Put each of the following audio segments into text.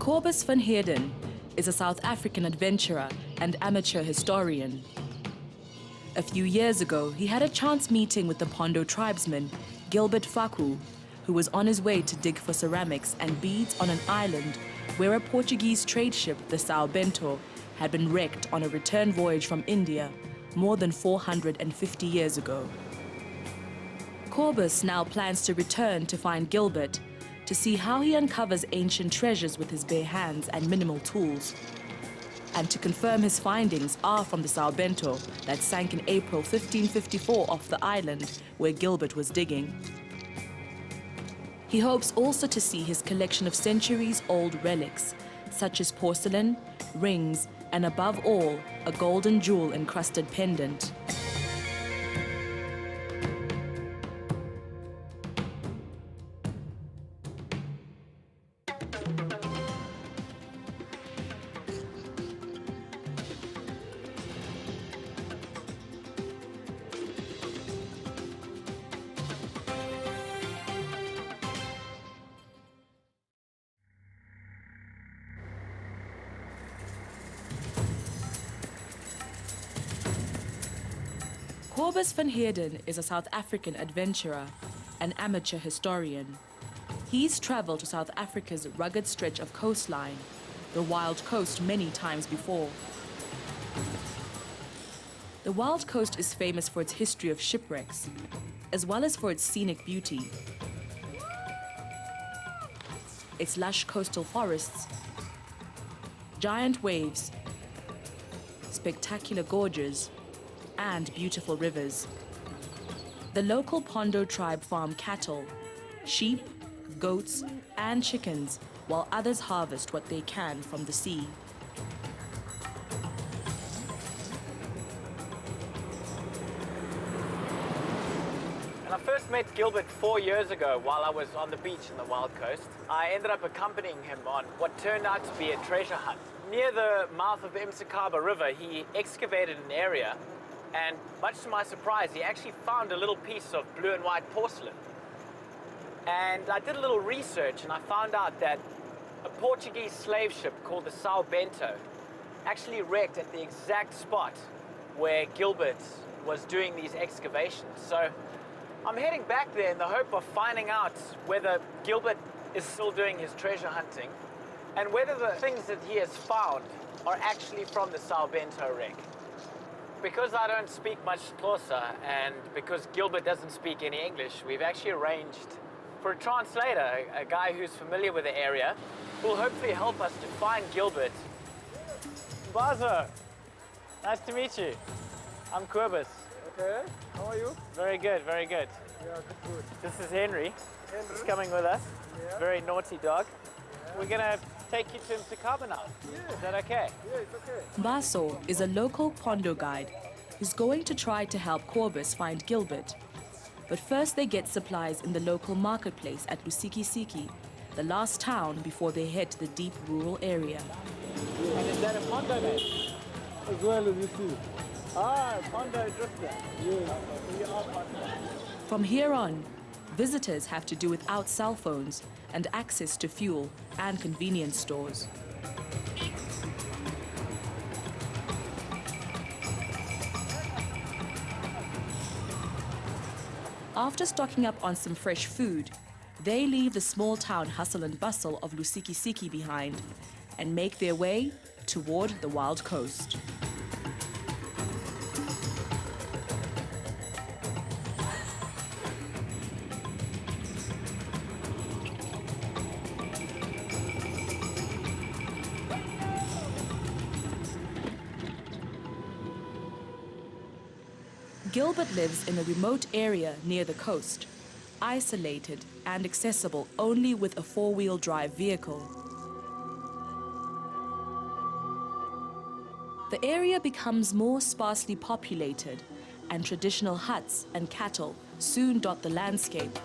Cobus van Heerden is a South African adventurer and amateur historian. A few years ago, he had a chance meeting with the Pondo tribesman, Gilbert Faku, who was on his way to dig for ceramics and beads on an island where a Portuguese trade ship, the Sao Bento, had been wrecked on a return voyage from India more than 450 years ago. Cobus now plans to return to find Gilbert to see how he uncovers ancient treasures with his bare hands and minimal tools, and to confirm his findings are from the Sao Bento that sank in April 1554 off the island where Gilbert was digging. He hopes also to see his collection of centuries-old relics, such as porcelain, rings, and above all, a golden jewel-encrusted pendant. Cobus van Heerden is a South African adventurer, an amateur historian. He's traveled to South Africa's rugged stretch of coastline, the Wild Coast, many times before. The Wild Coast is famous for its history of shipwrecks, as well as for its scenic beauty. Its lush coastal forests, giant waves, spectacular gorges, and beautiful rivers. The local Pondo tribe farm cattle, sheep, goats, and chickens, while others harvest what they can from the sea. When I first met Gilbert 4 years ago while I was on the beach in the Wild Coast, I ended up accompanying him on what turned out to be a treasure hunt. Near the mouth of the Msikaba River, he excavated an area, and much to my surprise, he actually found a little piece of blue and white porcelain. And I did a little research and I found out that a Portuguese slave ship called the Sao Bento actually wrecked at the exact spot where Gilbert was doing these excavations. So I'm heading back there in the hope of finding out whether Gilbert is still doing his treasure hunting and whether the things that he has found are actually from the Sao Bento wreck. Because I don't speak much Xhosa and because Gilbert doesn't speak any English, we've actually arranged for a translator, a guy who's familiar with the area, who will hopefully help us to find Gilbert. Bazo, nice to meet you. I'm Cobus. Okay, how are you? Very good, very good. Yeah, good. This is Henry. Henry? He's coming with us. Yeah. Very naughty dog. Yeah. We're gonna take you to Msikaba now. Yeah. Is that okay? Yeah, it's okay. Baso is a local Pondo guide who's going to try to help Cobus find Gilbert. But first they get supplies in the local marketplace at Lusikisiki, the last town before they head to the deep rural area. Yeah. And is that a Pondo name? As well as you see. Ah, Pondo Drifter. Yeah. From here on, visitors have to do without cell phones and access to fuel and convenience stores. After stocking up on some fresh food, they leave the small town hustle and bustle of Lusikisiki behind and make their way toward the Wild Coast. Gilbert lives in a remote area near the coast, isolated and accessible only with a four-wheel drive vehicle. The area becomes more sparsely populated, and traditional huts and cattle soon dot the landscape.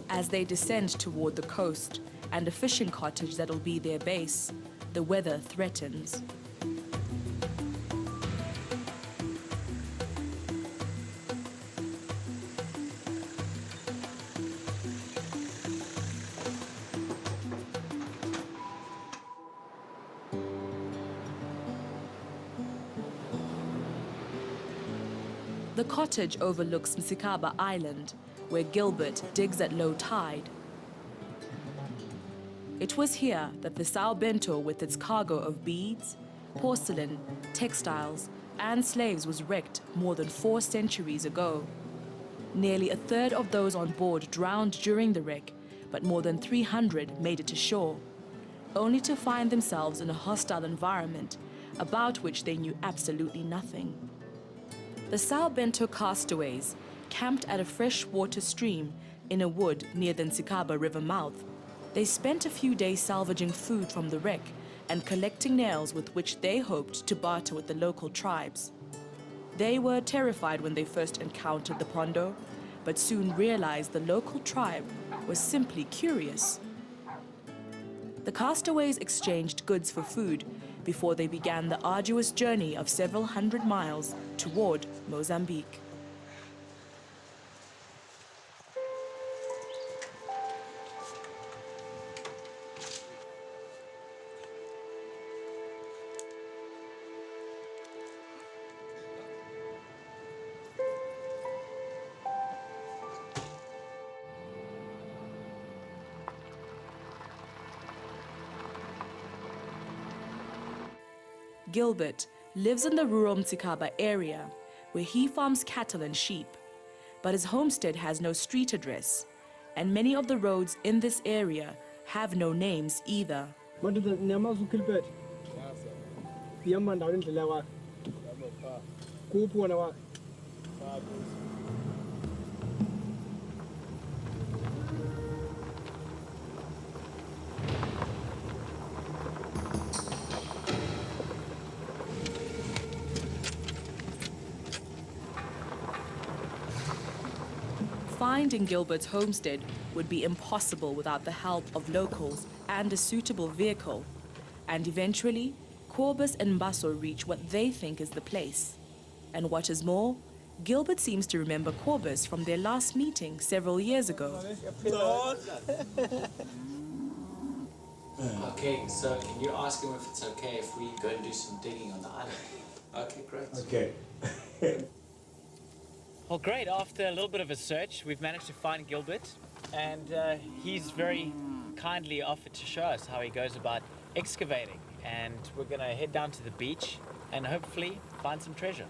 As they descend toward the coast and a fishing cottage that'll be their base, the weather threatens. The cottage overlooks Msikaba Island, where Gilbert digs at low tide. It was here that the Sao Bento, with its cargo of beads, porcelain, textiles, and slaves, was wrecked more than 4 centuries ago. Nearly a third of those on board drowned during the wreck, but more than 300 made it to shore, only to find themselves in a hostile environment about which they knew absolutely nothing. The Sao Bento castaways camped at a freshwater stream in a wood near the Msikaba River mouth. They spent a few days salvaging food from the wreck and collecting nails with which they hoped to barter with the local tribes. They were terrified when they first encountered the pondo, but soon realized the local tribe was simply curious. The castaways exchanged goods for food before they began the arduous journey of several hundred miles toward Mozambique. Gilbert lives in the rural Msikaba area, where he farms cattle and sheep. But his homestead has no street address, and many of the roads in this area have no names either. Gilbert. Finding Gilbert's homestead would be impossible without the help of locals and a suitable vehicle. And eventually, Corbus and Mbaso reach what they think is the place. And what is more, Gilbert seems to remember Corbus from their last meeting several years ago. Okay, so can you ask him if it's okay if we go and do some digging on the island? Okay, great. Okay. Well, great. After a little bit of a search, we've managed to find Gilbert, and he's very kindly offered to show us how he goes about excavating. And we're going to head down to the beach and hopefully find some treasure.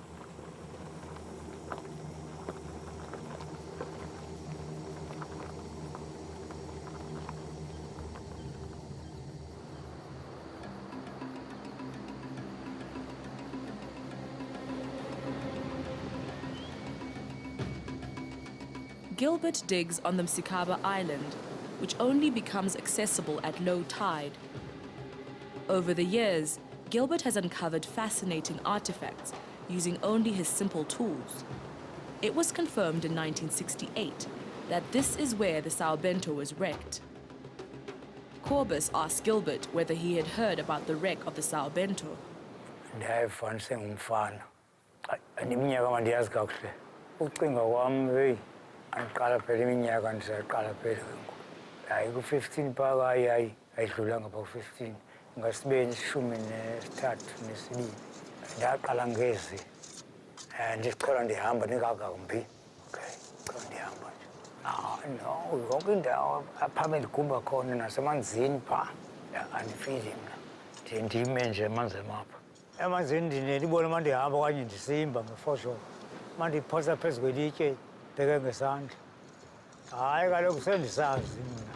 Gilbert digs on the Msikaba Island, which only becomes accessible at low tide. Over the years, Gilbert has uncovered fascinating artifacts using only his simple tools. It was confirmed in 1968 that this is where the Sao Bento was wrecked. Corbus asked Gilbert whether he had heard about the wreck of the Sao Bento. Andiqala phela iminyaka ndisaqala phela hayi ku-15 phaka hayi ayidlulanga pha ku-15 ngasibeni ishumi nesithathu nesibili ndaqala ngezi ndiqala ndihamba ndingakambi okay qala ndihamba nje no yonke indawo apha bendigumba khona nasemanzini phaa andifili mna ndiye ndime nje emanzini apha emanzini ndibona uma ndihamba okanye ndisimba ngefosholo uma ndiphosa phezu kwelitye bheke ngesandla hayi kaloku sendisazi mna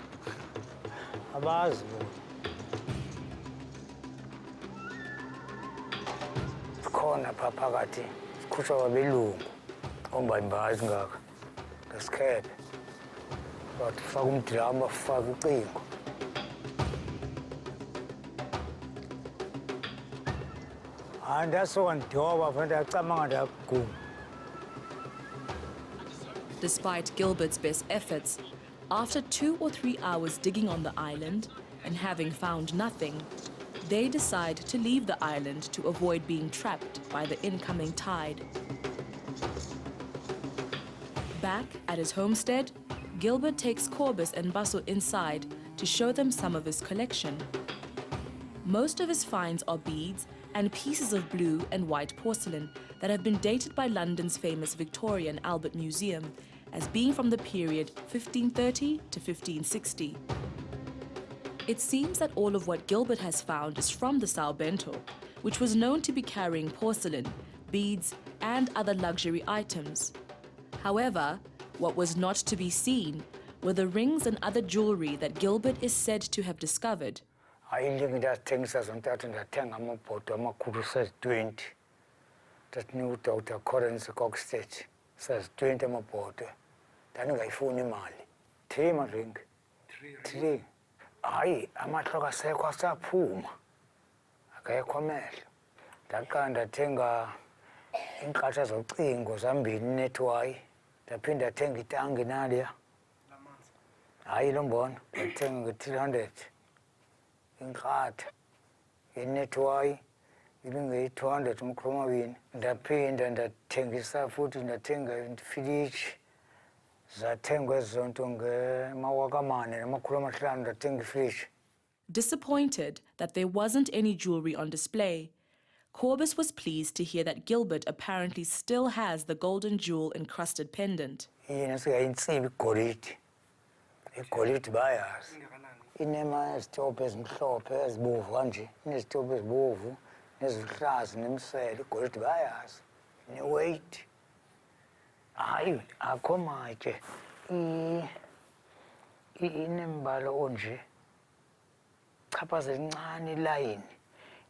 abazi bona sikhona phaa phakathi sikhutshwa kwabelungu ombambazi ngaka ngesikhephe bathi faka umdrama faka ucingo hayi ndasuka ndidoba fanele ndacamanga ndaguma. Despite Gilbert's best efforts, after 2 or 3 hours digging on the island and having found nothing, they decide to leave the island to avoid being trapped by the incoming tide. Back at his homestead, Gilbert takes Corbus and Baso inside to show them some of his collection. Most of his finds are beads and pieces of blue and white porcelain that have been dated by London's famous Victoria and Albert Museum as being from the period 1530 to 1560. It seems that all of what Gilbert has found is from the Sao Bento, which was known to be carrying porcelain, beads, and other luxury items. However, what was not to be seen were the rings and other jewelry that Gilbert is said to have discovered. Says 20. That new Dr. Currency Cockstead says 20 amapoto. Then I phone him mali. 3 ring. 3. Aye, amahloko asekho asaphuma. Akekho amehlo. Ndaqanda thenga inkqatha zocingo zambini netwayi. Ndaphinda thenga itangi naliya. Hayi lo mbona, ndathenga nge-300. Inkqatha inetwayi ibingeyi-200 umkhulu. Ndaphinda ndathengisa futhi ndathenga ifiliji. Zathengwa ezonto ngemawaka-4 namakhulu-5 ndathenga ifiliji. Disappointed that there wasn't any jewelry on display, Corbus was pleased to hear that Gilbert apparently still has the golden jewel encrusted pendant. Yena singayinsimbi igolide. Igolide bayazi. Inezitopo ezimhlophe ezibomvu kanje, inezitopo ezibomvu nezihlaza nemisele, igolide bayazi. Ne-weight. Hayi, akho matye. Inembala onje. Chaphaza encane ilayini.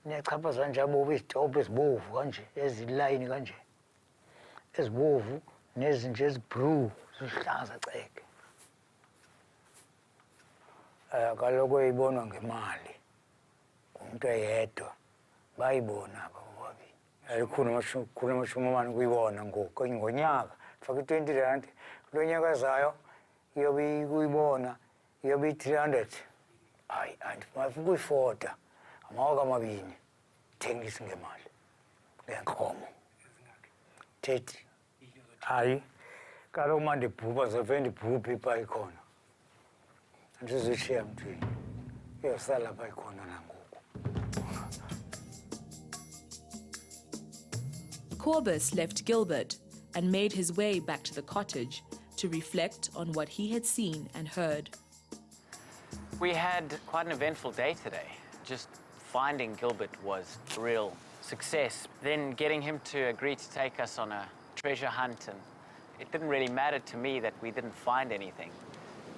Inechaphaza nje abovu izitopo ezibomvu kanje, ezilayini kanje. Ezibomvu nezinje eziblue, zihlaza ceke. Kaloku eyibonwa ngemali. Umuntu eyedwa bayibona aba bobabili. Khulu amashumi amane kuyibona ngonyaka. Faka i-20 kulo nyaka zayo iyobe kuyibona iyobe i-300. Hayi, andifuna ukuyifota amawaka amabini thengisa ngemali ngenkomo 30. Hayi, kaloku uma ndibhubha zovele ndibhubhe phaa ikhona. Andizuyishiya mntwini, iyosala phaa ikhona nangoku. Corbus left Gilbert and made his way back to the cottage to reflect on what he had seen and heard. We had quite an eventful day today. Just finding Gilbert was a real success. Then getting him to agree to take us on a treasure hunt, and it didn't really matter to me that we didn't find anything.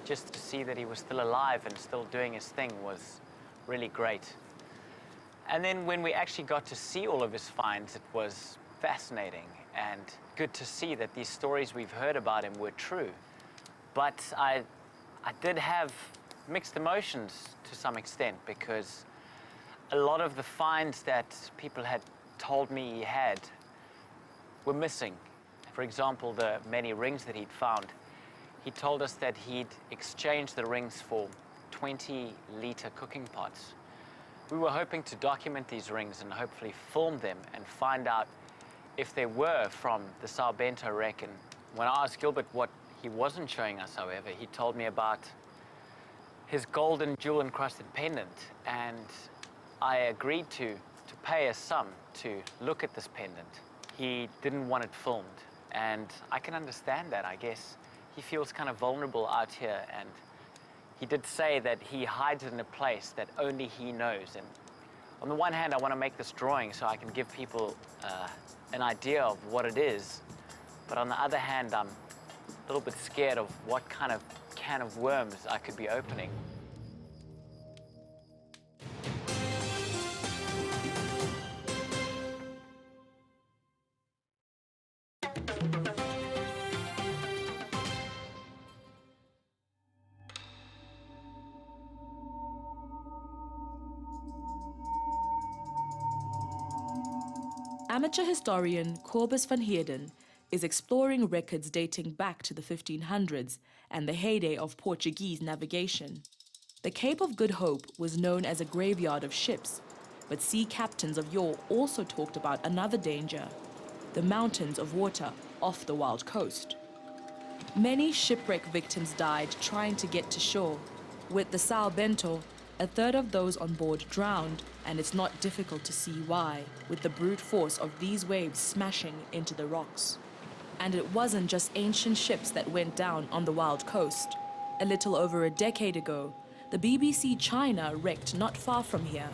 Just to see that he was still alive and still doing his thing was really great. And then when we actually got to see all of his finds, it was fascinating and good to see that these stories we've heard about him were true. But I did have mixed emotions to some extent, because a lot of the finds that people had told me he had were missing. For example, the many rings that he'd found. He told us that he'd exchanged the rings for 20-liter cooking pots. We were hoping to document these rings and hopefully film them and find out if they were from the Sao Bento wreck. And when I asked Gilbert what he wasn't showing us, however, he told me about his golden jewel-encrusted pendant, and I agreed to pay a sum to look at this pendant. He didn't want it filmed, and I can understand that, I guess. He feels kind of vulnerable out here, and he did say that he hides it in a place that only he knows. And on the one hand, I want to make this drawing so I can give people an idea of what it is, but on the other hand, I'm a little bit scared of what kind of can of worms I could be opening. Amateur historian Corbus van Heerden is exploring records dating back to the 1500s and the heyday of Portuguese navigation. The Cape of Good Hope was known as a graveyard of ships, but sea captains of yore also talked about another danger, the mountains of water off the wild coast. Many shipwreck victims died trying to get to shore, with the Sao Bento A third of those on board drowned, and it's not difficult to see why, with the brute force of these waves smashing into the rocks. And it wasn't just ancient ships that went down on the wild coast. A little over a decade ago, the BBC China wrecked not far from here.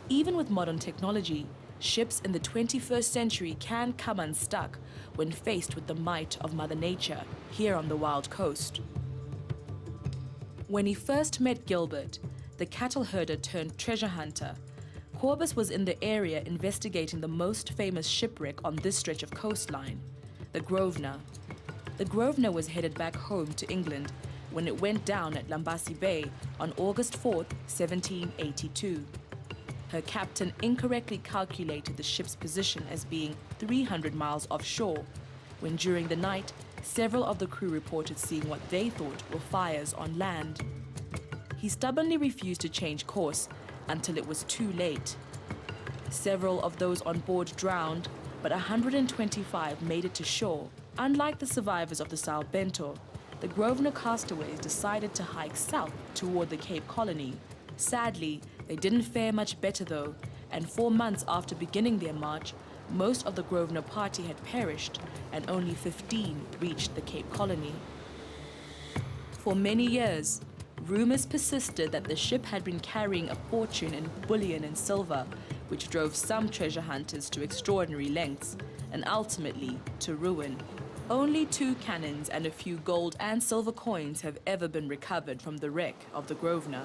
Even with modern technology, ships in the 21st century can come unstuck when faced with the might of Mother Nature here on the wild coast. When he first met Gilbert, the cattle herder turned treasure hunter, Corbus was in the area investigating the most famous shipwreck on this stretch of coastline, the Grosvenor. The Grosvenor was headed back home to England when it went down at Lambasi Bay on August 4, 1782. Her captain incorrectly calculated the ship's position as being 300 miles offshore, when during the night, several of the crew reported seeing what they thought were fires on land. He stubbornly refused to change course until it was too late. Several of those on board drowned, but 125 made it to shore. Unlike the survivors of the Sao Bento, the Grosvenor castaways decided to hike south toward the Cape Colony. Sadly, they didn't fare much better though, and 4 months after beginning their march, most of the Grosvenor party had perished, and only 15 reached the Cape Colony. For many years, rumors persisted that the ship had been carrying a fortune in bullion and silver, which drove some treasure hunters to extraordinary lengths, and ultimately to ruin. Only 2 cannons and a few gold and silver coins have ever been recovered from the wreck of the Grosvenor.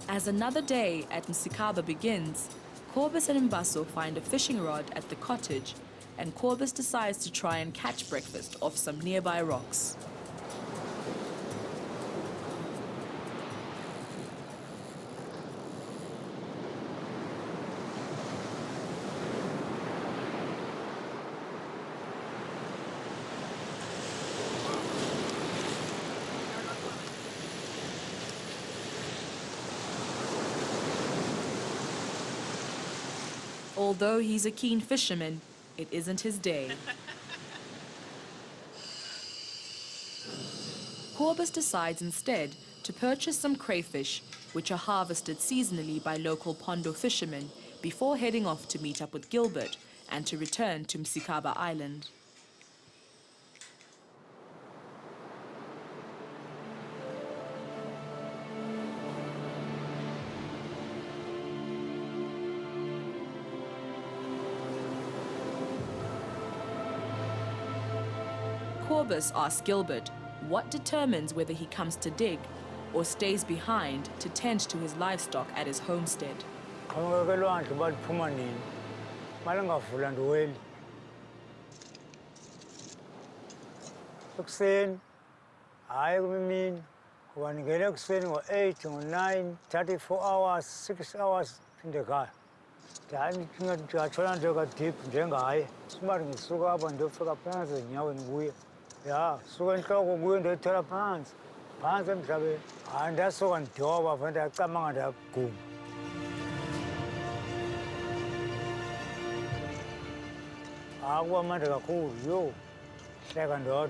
As another day at Msikaba begins, Corbus and Mbaso find a fishing rod at the cottage, and Corbus decides to try and catch breakfast off some nearby rocks. Although he's a keen fisherman, it isn't his day. Corbus decides instead to purchase some crayfish, which are harvested seasonally by local Pondo fishermen, before heading off to meet up with Gilbert and to return to Msikaba Island. Corbus asks Gilbert what determines whether he comes to dig or stays behind to tend to his livestock at his homestead. Ekuseni, hayi kumini, waningena ekuseni ngo-8, ngo-9, 34 hours, 6 hours phinde ekhaya. Ndingathola nto kadiphu njengaye. Simathi ngisuka apha ndiyofika phantsi ezinyaweni kuye. Ya, suka entloko kuye ndoyithela phantsi emhlabeni. Hayi, ndasuka ndidoba fa ndiyacamanga ndiyaguma. Kuba mandi kakhulu, yho, hleka ndodwa.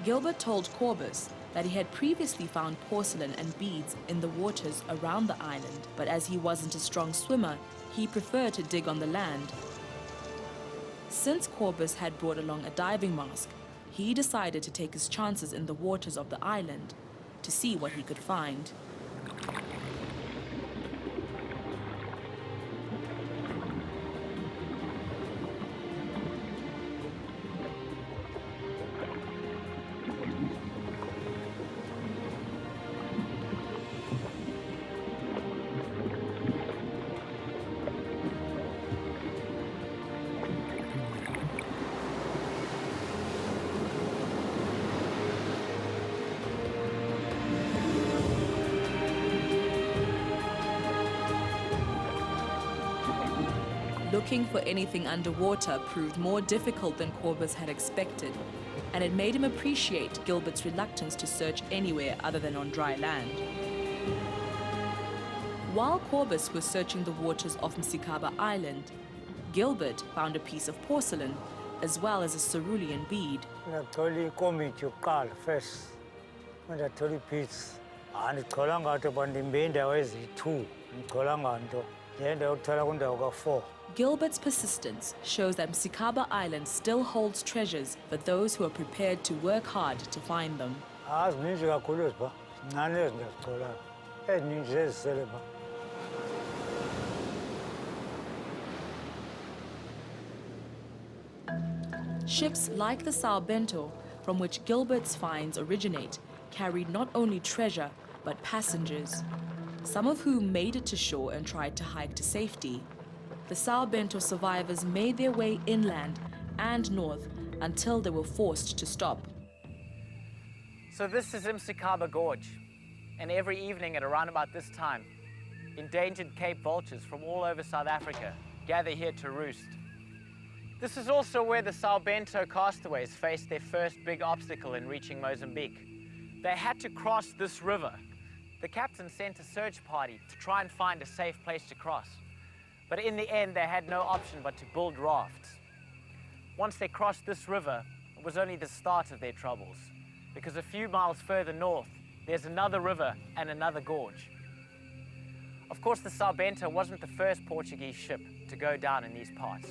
Gilbert told Corbus that he had previously found porcelain and beads in the waters around the island, but as he wasn't a strong swimmer, he preferred to dig on the land. Since Corbus had brought along a diving mask, he decided to take his chances in the waters of the island to see what he could find. Looking for anything underwater proved more difficult than Corbus had expected, and it made him appreciate Gilbert's reluctance to search anywhere other than on dry land. While Corbus was searching the waters of Msikaba Island, Gilbert found a piece of porcelain, as well as a cerulean bead. Ndathola ikomityi yokuqala first. Ndathola iipits. Andithola nganto uba ndimbe iindawo eziyi-2. Andithola nganto. Ndiye ndayothola kwindawo ka-4. Gilbert's persistence shows that Msikaba Island still holds treasures for those who are prepared to work hard to find them. Zininzi kakhulu ezi pha. Zincane ezi ndazitholayo. Ezininzi zezisele pha. Ships like the Sao Bento, from which Gilbert's finds originate, carried not only treasure, but passengers, some of whom made it to shore and tried to hike to safety. The Sao Bento survivors made their way inland and north until they were forced to stop. So this is Msikaba Gorge, and every evening at around about this time, endangered Cape vultures from all over South Africa gather here to roost. This is also where the Sao Bento castaways faced their first big obstacle in reaching Mozambique. They had to cross this river. The captain sent a search party to try and find a safe place to cross. But in the end, they had no option but to build rafts. Once they crossed this river, it was only the start of their troubles, because a few miles further north, there's another river and another gorge. Of course, the Sao Bento wasn't the first Portuguese ship to go down in these parts.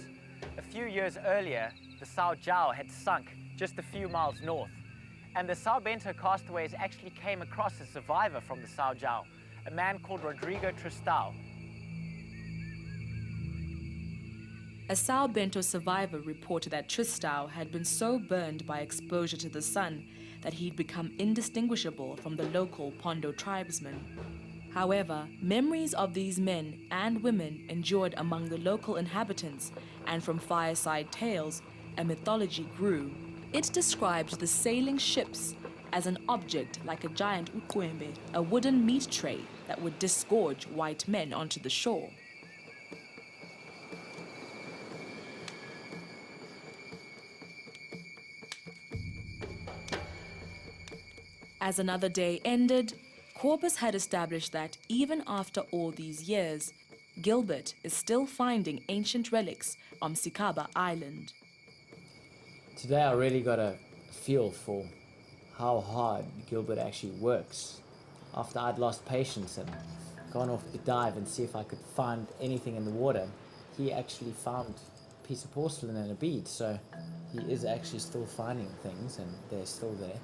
A few years earlier, the Sao João had sunk just a few miles north, and the Sao Bento castaways actually came across a survivor from the Sao João, a man called Rodrigo Tristão. A Sao Bento survivor reported that Tristão had been so burned by exposure to the sun that he'd become indistinguishable from the local Pondo tribesmen. However, memories of these men and women endured among the local inhabitants, and from fireside tales, a mythology grew. It described the sailing ships as an object like a giant ukwembe, a wooden meat tray that would disgorge white men onto the shore. As another day ended, Corbus had established that even after all these years, Gilbert is still finding ancient relics on Msikaba Island. Today I really got a feel for how hard Gilbert actually works. After I'd lost patience and gone off to dive and see if I could find anything in the water, he actually found a piece of porcelain and a bead, so he is actually still finding things and they're still there.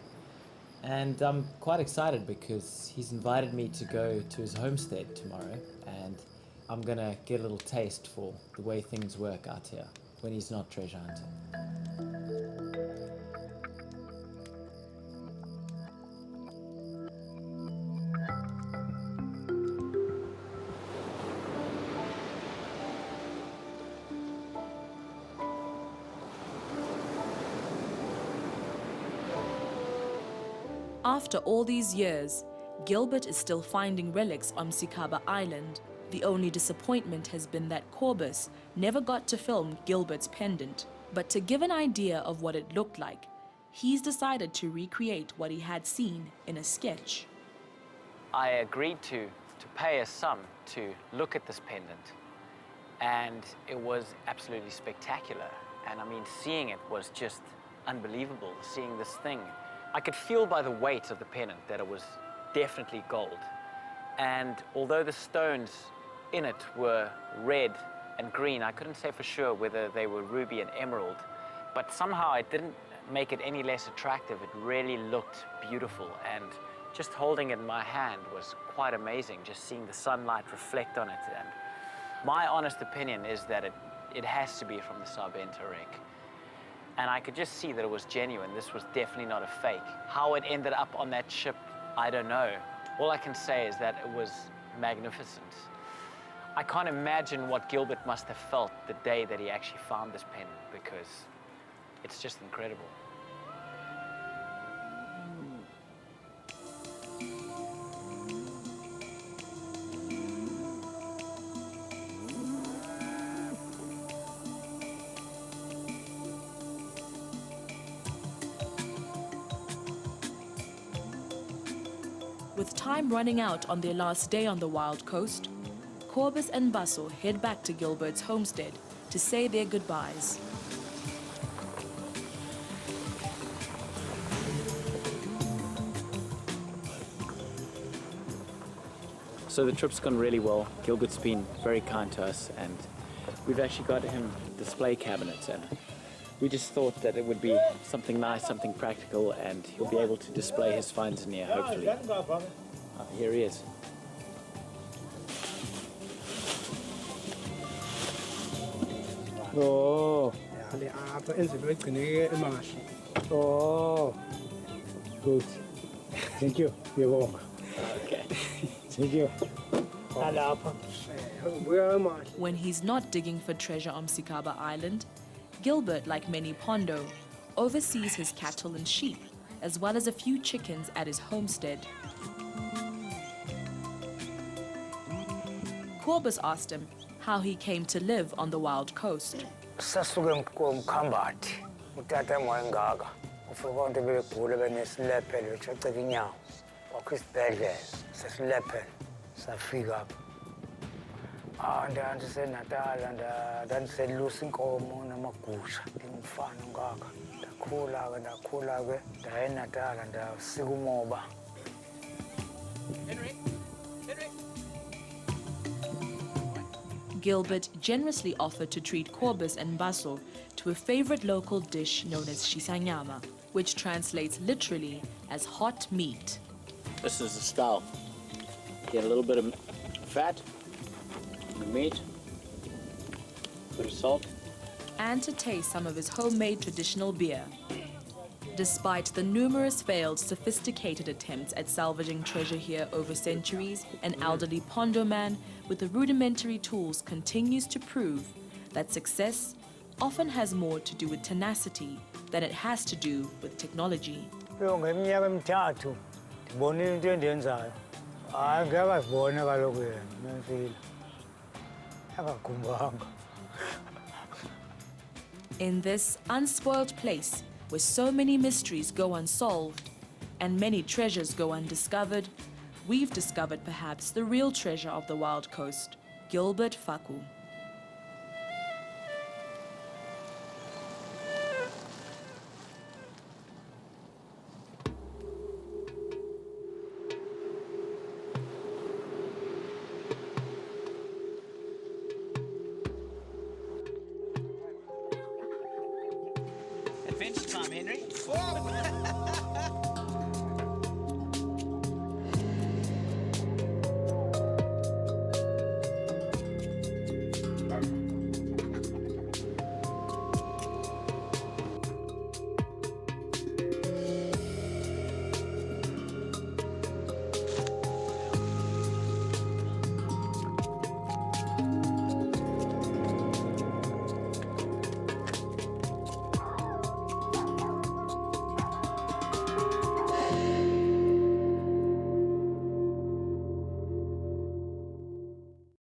And I'm quite excited because he's invited me to go to his homestead tomorrow, and I'm gonna get a little taste for the way things work out here when he's not treasure hunting. After all these years, Gilbert is still finding relics on Msikaba Island. The only disappointment has been that Corbus never got to film Gilbert's pendant. But to give an idea of what it looked like, he's decided to recreate what he had seen in a sketch. I agreed to pay a sum to look at this pendant, and it was absolutely spectacular. And I mean, seeing it was just unbelievable, seeing this thing. I could feel by the weight of the pendant that it was definitely gold. And although the stones in it were red and green, I couldn't say for sure whether they were ruby and emerald, but somehow it didn't make it any less attractive. It really looked beautiful, and just holding it in my hand was quite amazing, just seeing the sunlight reflect on it. And my honest opinion is that it has to be from the Sao Bento wreck. And I could just see that it was genuine. This was definitely not a fake. How it ended up on that ship, I don't know. All I can say is that it was magnificent. I can't imagine what Gilbert must have felt the day that he actually found this pendant, because it's just incredible. With time running out on their last day on the wild coast, Corbus and Basso head back to Gilbert's homestead to say their goodbyes. So the trip's gone really well. Gilbert's been very kind to us, and we've actually got him display cabinets, and we just thought that it would be something nice, something practical, and he'll be able to display his finds in here, hopefully. Here he is. Oh. اللي عارفه انزل ويتقني الماشي. Oh. Good. Thank you. You're welcome. Okay. Thank you. When he's not digging for treasure on Msikaba Island, Gilbert, like many Pondo, oversees his cattle and sheep, as well as a few chickens at his homestead. Corbus asked him how he came to live on the wild coast. Sasuke komkhambathi utata moyengaka ufika bonke begula benesilephele bechaceka inyawo kwakho isibhedlela sesilephele safika apha ndisenatala ndandiselusa inkomo namagusha ndingumfana ngaka ndakhula ke ndaya enatala ndasika umoba. Gilbert generously offered to treat Corbus and Baso to a favorite local dish known as shisanyama, which translates literally as hot meat. This is the style. Get a little bit of fat, the meat, a bit of salt. And to taste some of his homemade traditional beer. Despite the numerous failed, sophisticated attempts at salvaging treasure here over centuries, an elderly Pondo man with the rudimentary tools continues to prove that success often has more to do with tenacity than it has to do with technology. Ngeminyaka emithathu ndibonile into endiyenzayo. Hayi ngeke azibone kaloku yena Memfile. Akagumbanga. In this unspoiled place, where so many mysteries go unsolved and many treasures go undiscovered, we've discovered perhaps the real treasure of the wild coast, Gilbert Faku. Adventure time, Henry.